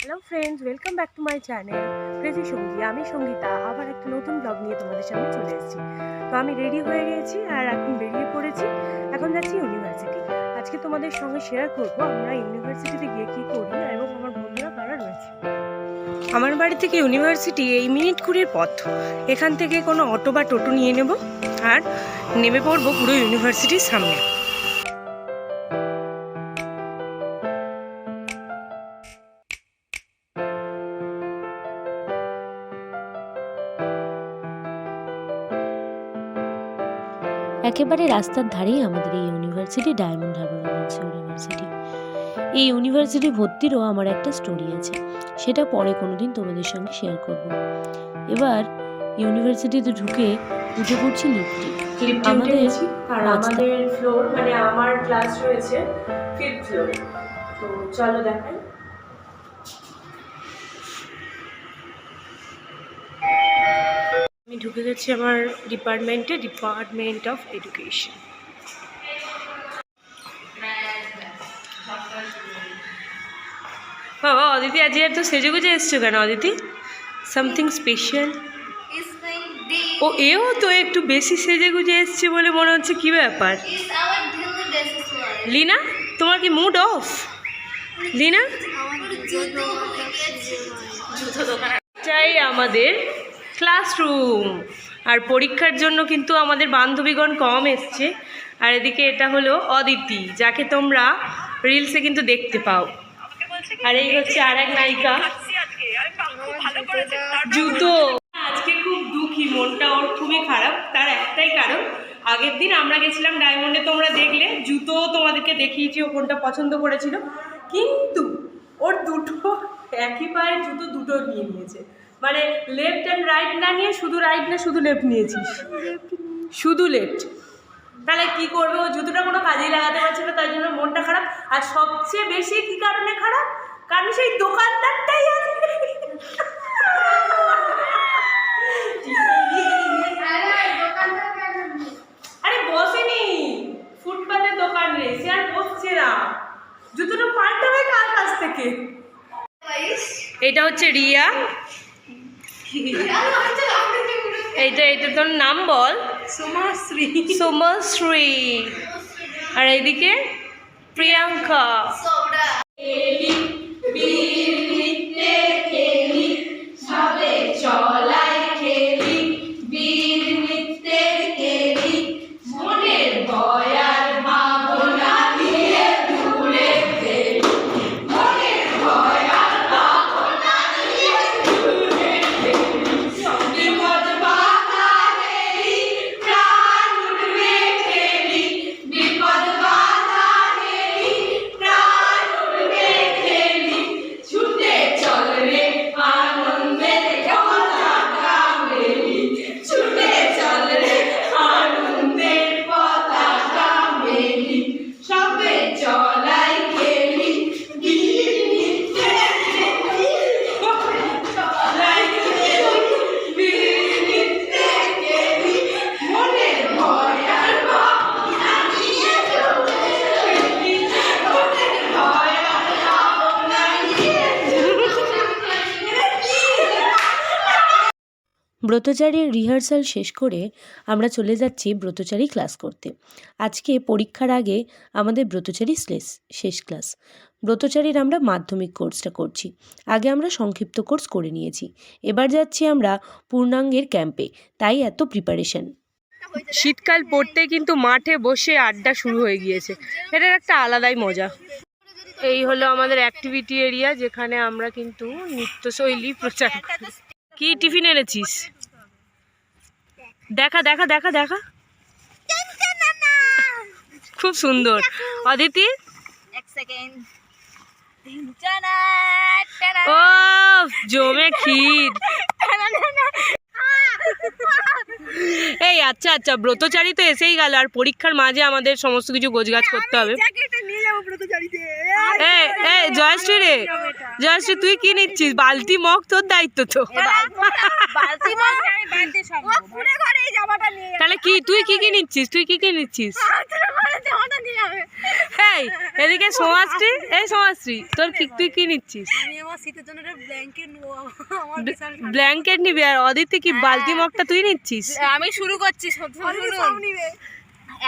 Hello friends, welcome back to my channel crazy সঙ্গী। আমি সঙ্গীতা আবার একটা নতুন ব্লগ নিয়ে তোমাদের সামনে চলে এসেছি। তো আমি রেডি হয়ে গেছি আর এখন বেরিয়ে পড়েছি। এখন যাচ্ছি ইউনিভার্সিটি। আজকে তোমাদের সঙ্গে শেয়ার করবো আমরা ইউনিভার্সিটিতে গিয়ে কী করি এবং আমার বন্ধুরা কারা রয়েছে। আমার বাড়ি থেকে ইউনিভার্সিটি এই মিনিট কুড়ির পথ। এখান থেকে কোনো অটো বা টোটো নিয়ে নেব আর নেমে পড়বো পুরো ইউনিভার্সিটির সামনে। একেবারে রাস্তার ধারেই আমাদের এই university, diamond Harbour women's university. এই ইউনিভার্সিটি ভর্তিরও আমার একটা স্টোরি আছে, সেটা পরে কোনোদিন তোমাদের সঙ্গে শেয়ার করব। এবার ইউনিভার্সিটিতে ঢুকে উঠে পড়ছি লিফটে। আমাদের ফ্লোর মানে আমার ক্লাস রয়েছে 5th ফ্লোর। তো চলো দেখাই। আমি ঢুকে গেছি আমার ডিপার্টমেন্ট অফ এডুকেশন। বাবা, অদিতি আজ এত সেজে গুজে এসছো কেন অদিতি? Something special? ও এও তো একটু বেশি সেজে গুজে এসছে বলে মনে হচ্ছে। কি ব্যাপার লিনা, তোমার কি মুড অফ? লিনা, চাই আমাদের ক্লাসরুম। আর পরীক্ষার জন্য কিন্তু আমাদের বান্ধবীগণ কম এসছে। আর এদিকে এটা হলো অদিতি, যাকে তোমরা রিলসে কিন্তু দেখতে পাও। আর এই হচ্ছে আর এক নায়িকা জুতো। আজকে খুব দুঃখী, মনটা ওর খুবই খারাপ। তার একটাই কারণ, আগের দিন আমরা গেছিলাম ডায়মন্ডে, তোমরা দেখলে, জুতো তোমাদেরকে দেখিয়েছি, ও কোনটা পছন্দ করেছিল, কিন্তু ওর দুটো একই পায়ের জুতো দুটো নিয়ে নিয়েছে। মানে লেফট অ্যান্ড রাইট না নিয়ে শুধু রাইট না শুধু লেফট নিয়েছিস? শুধু লেফট। তাহলে কি করবে? ও জুতোটা কোনো কাজেই লাগাতে পারছে না, তাই জন্য মনটা খারাপ। আর সবচেয়ে বেশি কি কারণে খারাপ? কারণ সেই দোকানদারটাই আরে বসেনি, ফুটপাতের দোকান রে, সে আর বসছে না। জুতোটা পাল্টাবে কার কাছ থেকে? এটা হচ্ছে রিয়া। এইটা তোর নাম বল? সোমাশ্রী। আর এইদিকে প্রিয়াঙ্কা। ব্রতচারীর রিহার্সাল শেষ করে আমরা চলে যাচ্ছি ব্রতচারী ক্লাস করতে। আজকে পরীক্ষার আগে আমাদের ব্রতচারী শেষ ক্লাস। ব্রতচারীর আমরা মাধ্যমিক কোর্সটা করছি, আগে আমরা সংক্ষিপ্ত কোর্স করে নিয়েছি। এবার যাচ্ছি আমরা পূর্ণাঙ্গের ক্যাম্পে, তাই এত প্রিপারেশন। শীতকাল পড়তে কিন্তু মাঠে বসে আড্ডা শুরু হয়ে গিয়েছে, এটার একটা আলাদাই মজা। এই হলো আমাদের অ্যাক্টিভিটি এরিয়া, যেখানে আমরা কিন্তু নৃত্যশৈলী প্রচার করি। কি টিফিন এনেছিস? দেখা দেখা দেখা দেখা, খুব সুন্দর। অদিতি, ও জমে ক্ষীর। এই আচ্ছা, ব্রতচারী তো এসেই গেল, আর পরীক্ষার মাঝে আমাদের সমস্ত কিছু গোছগাছ করতে হবে। জয়শ্রী তুই কি নিচ্ছিস? বালতি মগ, তোর দায়িত্ব তো। তাহলে কি তুই কি নিচ্ছিস? হ্যাঁ এই এদিকে সমাজশ্রী, এই সমাজশ্রী তোর কি, তুই কি নিচ্ছিস? আমি আমার শীতের জন্য একটা ব্ল্যাঙ্কেট নেবো। আমার বিশাল ব্ল্যাঙ্কেট নিবি আর অদিতি কি বালতি মগটা তুই নিচ্ছিস? আমি শুরু করছি, শুনুন।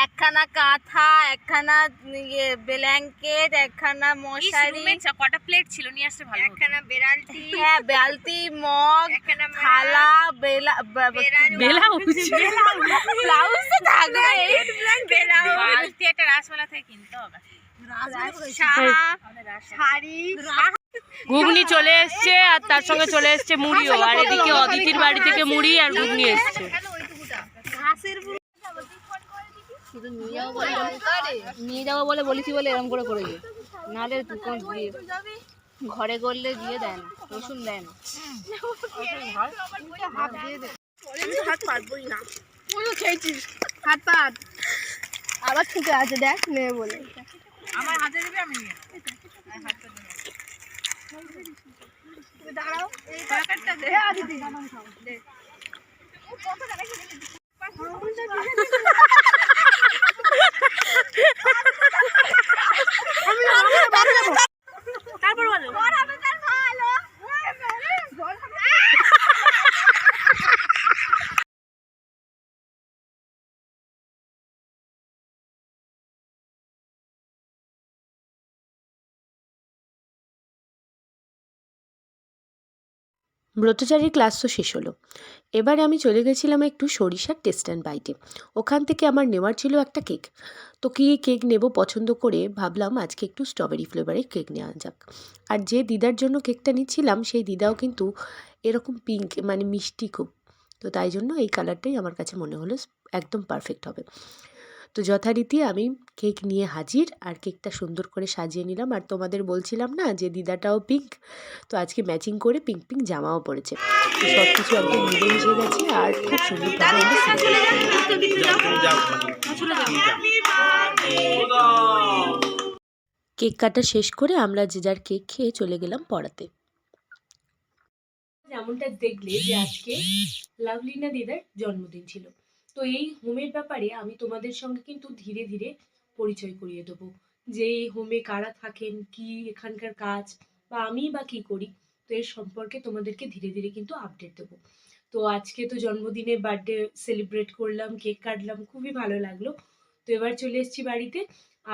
একখানা কাঁথা, একখানা ব্ল্যাঙ্কেট, একখানা মশারি, কটা প্লেট ছিল নিয়ে আসতে ভালো। একখানা বেরালটি, হ্যাঁ বেরালটি, মগ, থালা, ব্লাউজ ব্লাউজ তো থাকবে, বালতি একটা রাসমেলা থেকে কিনতে হবে। শাড়ি, ঘুগনি চলে এসছে আর তার সঙ্গে চলে এসছে মুড়িও, আর এদিকে অদিতির বাড়ি থেকে মুড়ি আর ঘুগনি এসছে। ঘাসের শুধু নিয়ে যাবো বলে বলেছি বলে এরকম করে করেছে, নাহলে ঘরে করলে দিয়ে দেয় না, রসুন দেয় না। হাত পাতবই না, খেয়েছিস হাত পাত, আবার ছুটে আছে দেখ নেবে বলে। আমার হাতে দেবে, আমি নিয়ে দাঁড়াও, এই প্যাকেটটা দে, দে। তারপর বলো ব্রতচারীর ক্লাস তো শেষ হলো। এবারে আমি চলে গেছিলাম একটু সরিষার টেস্ট অ্যান্ড বাইটে। ওখান থেকে আমার নেওয়ার ছিল একটা কেক। তো কী কেক নেব পছন্দ করে ভাবলাম আজকে একটু স্ট্রবেরি ফ্লেভারের কেক নেওয়া যাক। আর যে দিদার জন্য কেকটা নিচ্ছিলাম সেই দিদাও কিন্তু এরকম পিঙ্ক মানে মিষ্টি খুব, তো তাই জন্য এই কালারটাই আমার কাছে মনে হলো একদম পারফেক্ট হবে। তো যথারীতি আমি কেক নিয়ে হাজির, আর কেকটা সুন্দর করে সাজিয়ে নিলাম। আর তোমাদের বলছিলাম না যে দিদাটাও পিঙ্ক, তো আজকে ম্যাচিং করে পিঙ্ক পিঙ্ক জামাও পড়েছে। তো সব কিছু একদম মিলে মিশে গেছে আর খুব সুন্দরভাবে আমরা কেক কাটা শেষ করে আমরা যে যার কেক খেয়ে চলে গেলাম পড়াতে। যেমনটা দেখলে যে আজকে লাভলিনা দিদার জন্মদিন ছিল, তো এই হোমের ব্যাপারে আমি তোমাদের সঙ্গে কিন্তু ধীরে ধীরে পরিচয় করিয়ে দেবো, যে এই হোমে কারা থাকেন, কি এখানকার কাজ, বা আমি বা কি করি, তো এর সম্পর্কে তোমাদেরকে ধীরে ধীরে কিন্তু আপডেট দেবো। তো আজকে তো জন্মদিনে বার্থডে সেলিব্রেট করলাম, কেক কাটলাম, খুবই ভালো লাগলো। তো এবার চলে এসেছি বাড়িতে,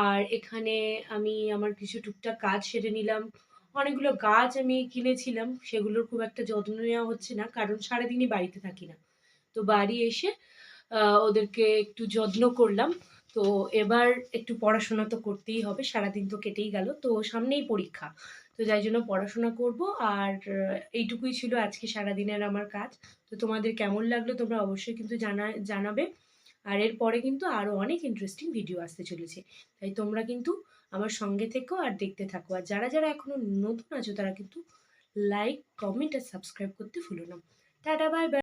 আর এখানে আমি আমার কিছু টুকটাক কাজ সেরে নিলাম। অনেকগুলো গাছ আমি কিনেছিলাম, সেগুলোর খুব একটা যত্ন নেওয়া হচ্ছে না, কারণ সারাদিনই বাড়িতে থাকি না। তো বাড়ি এসে ওদেরকে একটু যত্ন করলাম। তো এবার একটু পড়াশোনা তো করতেই হবে, সারাদিন তো কেটেই গেল, তো সামনেই পরীক্ষা, তো যাই জন্য পড়াশোনা করব। আর এইটুকুই ছিল আজকে সারাদিনের আমার কাজ। তো তোমাদের কেমন লাগলো তোমরা অবশ্যই কিন্তু জানাবে। আর এরপরে কিন্তু আরও অনেক ইন্টারেস্টিং ভিডিও আসতে চলেছে, তাই তোমরা কিন্তু আমার সঙ্গে থেকো আর দেখতে থাকো। আর যারা যারা এখনো নতুন আছো তারা কিন্তু লাইক, কমেন্ট আর সাবস্ক্রাইব করতে ভুলো না। Tata, bye bye.